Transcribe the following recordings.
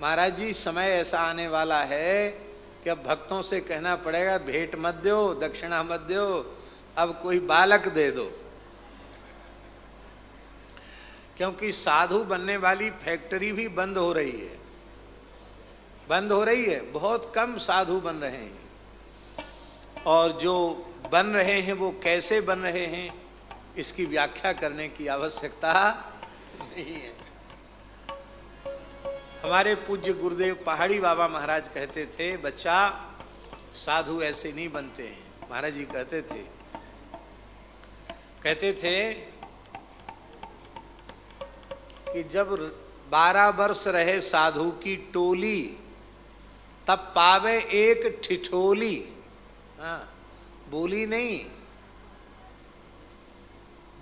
महाराज जी समय ऐसा आने वाला है कि अब भक्तों से कहना पड़ेगा भेंट मत दो, दक्षिणा मत दो, अब कोई बालक दे दो। क्योंकि साधु बनने वाली फैक्ट्री भी बंद हो रही है, बंद हो रही है। बहुत कम साधु बन रहे हैं, और जो बन रहे हैं वो कैसे बन रहे हैं इसकी व्याख्या करने की आवश्यकता नहीं है। हमारे पूज्य गुरुदेव पहाड़ी बाबा महाराज कहते थे, बच्चा साधु ऐसे नहीं बनते हैं। महाराज जी कहते थे कि जब 12 वर्ष रहे साधु की टोली, तब पावे एक ठिठोली। हाँ, बोली नहीं।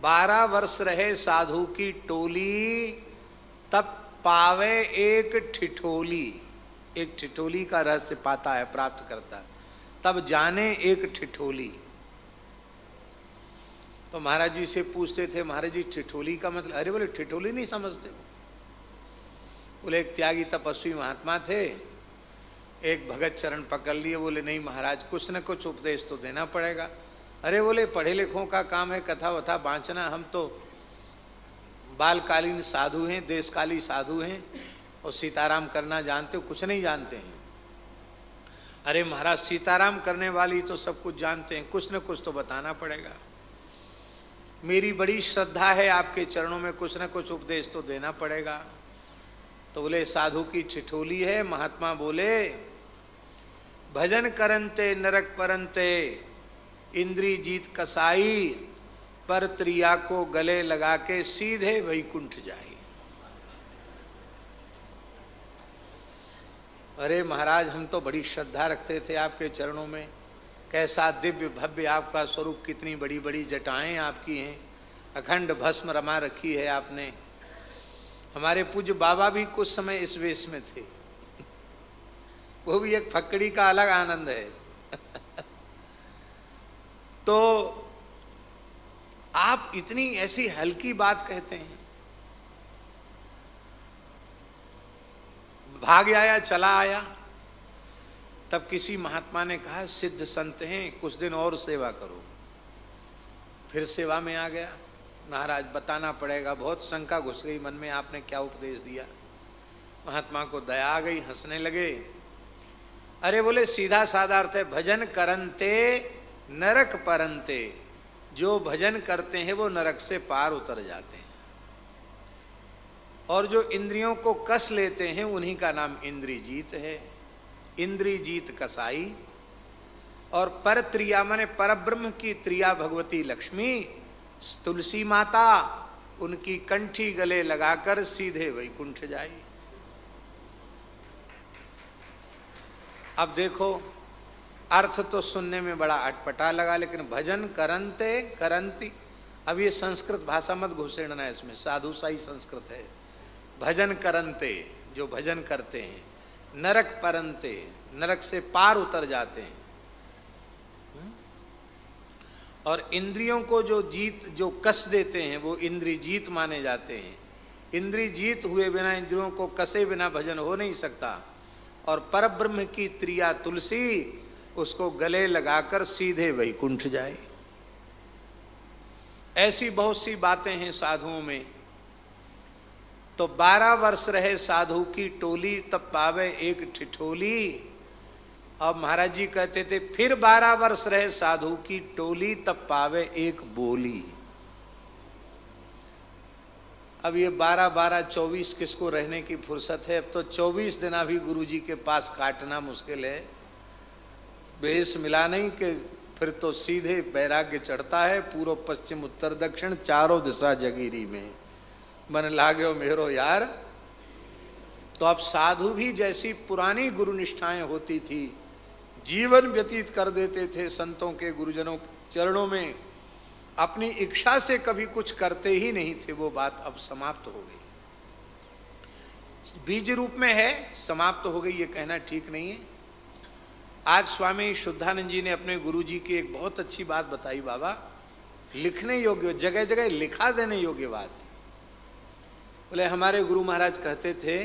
12 वर्ष रहे साधु की टोली, तब पावे एक ठिठोली। एक ठिठोली का रहस्य पाता है, प्राप्त करता है, तब जाने एक ठिठोली। तो महाराज जी से पूछते थे, महाराज जी ठिठोली का मतलब? अरे बोले ठिठोली नहीं समझते। बोले एक त्यागी तपस्वी महात्मा थे, एक भगत चरण पकड़ लिए। बोले नहीं महाराज, कुछ न कुछ उपदेश तो देना पड़ेगा। अरे बोले पढ़े लिखों का काम है कथा वथा बांचना, हम तो बालकालीन साधु हैं, देशकाली साधु हैं, और सीताराम करना जानते हो? कुछ नहीं जानते हैं। अरे महाराज सीताराम करने वाली तो सब कुछ जानते हैं, कुछ न कुछ तो बताना पड़ेगा। मेरी बड़ी श्रद्धा है आपके चरणों में, कुछ न कुछ उपदेश तो देना पड़ेगा। तो बोले साधु की ठिठोली है। महात्मा बोले, भजन करंते नरक परंते, इंद्री जीत कसाई, पर त्रिया को गले लगा के सीधे वैकुंठ जाई। अरे महाराज हम तो बड़ी श्रद्धा रखते थे आपके चरणों में, कैसा दिव्य भव्य आपका स्वरूप, कितनी बड़ी बड़ी जटाएं आपकी हैं, अखंड भस्म रमा रखी है आपने। हमारे पूज्य बाबा भी कुछ समय इस वेश में थे, वो भी एक फक्कड़ी का अलग आनंद है। तो आप इतनी ऐसी हल्की बात कहते हैं। भाग आया, चला आया। तब किसी महात्मा ने कहा सिद्ध संत हैं, कुछ दिन और सेवा करो। फिर सेवा में आ गया। महाराज बताना पड़ेगा, बहुत शंका घुस गई मन में, आपने क्या उपदेश दिया। महात्मा को दया आ गई, हंसने लगे। अरे बोले सीधा साधा अर्थ है, भजन करंते नरक परंते। जो भजन करते हैं वो नरक से पार उतर जाते हैं, और जो इंद्रियों को कस लेते हैं उन्हीं का नाम इंद्रिजीत है। इंद्रिजीत कसाई। और पर त्रिया माने परब्रह्म की त्रिया भगवती लक्ष्मी तुलसी माता, उनकी कंठी गले लगाकर सीधे वैकुंठ जाई। अब देखो अर्थ तो सुनने में बड़ा अटपटा लगा, लेकिन भजन करंते करंती, अब ये संस्कृत भाषा मत घुसेड़ना इसमें, साधु सा ही संस्कृत है। भजन करंते, जो भजन करते हैं, नरक परंते, नरक से पार उतर जाते हैं, और इंद्रियों को जो कस देते हैं वो इंद्री जीत माने जाते हैं। इंद्री जीत हुए बिना, इंद्रियों को कसे बिना भजन हो नहीं सकता। और परब्रह्म की त्रिया तुलसी, उसको गले लगाकर सीधे वैकुंठ जाए। ऐसी बहुत सी बातें हैं साधुओं में। तो 12 वर्ष रहे साधु की टोली, तब पावे एक ठिठोली। अब महाराज जी कहते थे फिर 12 वर्ष रहे साधु की टोली, तब पावे एक बोली। अब ये 12-12, 24 किसको रहने की फुर्सत है? अब तो 24 दिन अभी गुरु जी के पास काटना मुश्किल है। बेस मिला नहीं कि फिर तो सीधे बैराग्य चढ़ता है, पूर्व पश्चिम उत्तर दक्षिण चारों दिशा जगीरी में, मन लागो मेरो यार। तो अब साधु भी जैसी पुरानी गुरु निष्ठाएं होती थी, जीवन व्यतीत कर देते थे संतों के गुरुजनों चरणों में, अपनी इच्छा से कभी कुछ करते ही नहीं थे, वो बात अब समाप्त हो गई। बीज रूप में है, समाप्त हो गई ये कहना ठीक नहीं है। आज स्वामी शुद्धानंद जी ने अपने गुरु जी की एक बहुत अच्छी बात बताई बाबा, लिखने योग्य, जगह जगह लिखा देने योग्य बात है। बोले हमारे गुरु महाराज कहते थे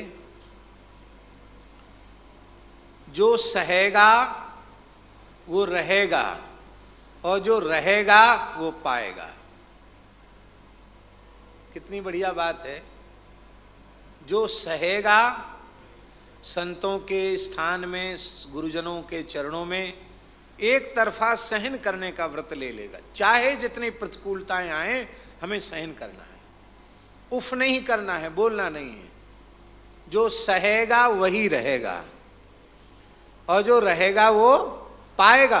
जो सहेगा वो रहेगा, और जो रहेगा वो पाएगा। कितनी बढ़िया बात है। जो सहेगा, संतों के स्थान में, गुरुजनों के चरणों में एक तरफा सहन करने का व्रत ले लेगा। चाहे जितनी प्रतिकूलताएं आए, हमें सहन करना है, उफ नहीं करना है, बोलना नहीं है। जो सहेगा वही रहेगा, और जो रहेगा वो पाएगा।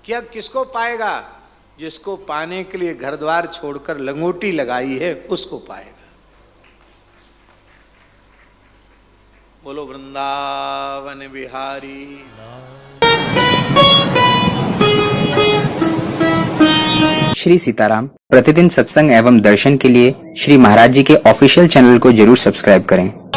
क्या किसको पाएगा? जिसको पाने के लिए घर द्वार छोड़कर लंगोटी लगाई है, उसको पाएगा। बोलो वृंदावन बिहारी। श्री सीताराम। प्रतिदिन सत्संग एवं दर्शन के लिए श्री महाराज जी के ऑफिशियल चैनल को जरूर सब्सक्राइब करें।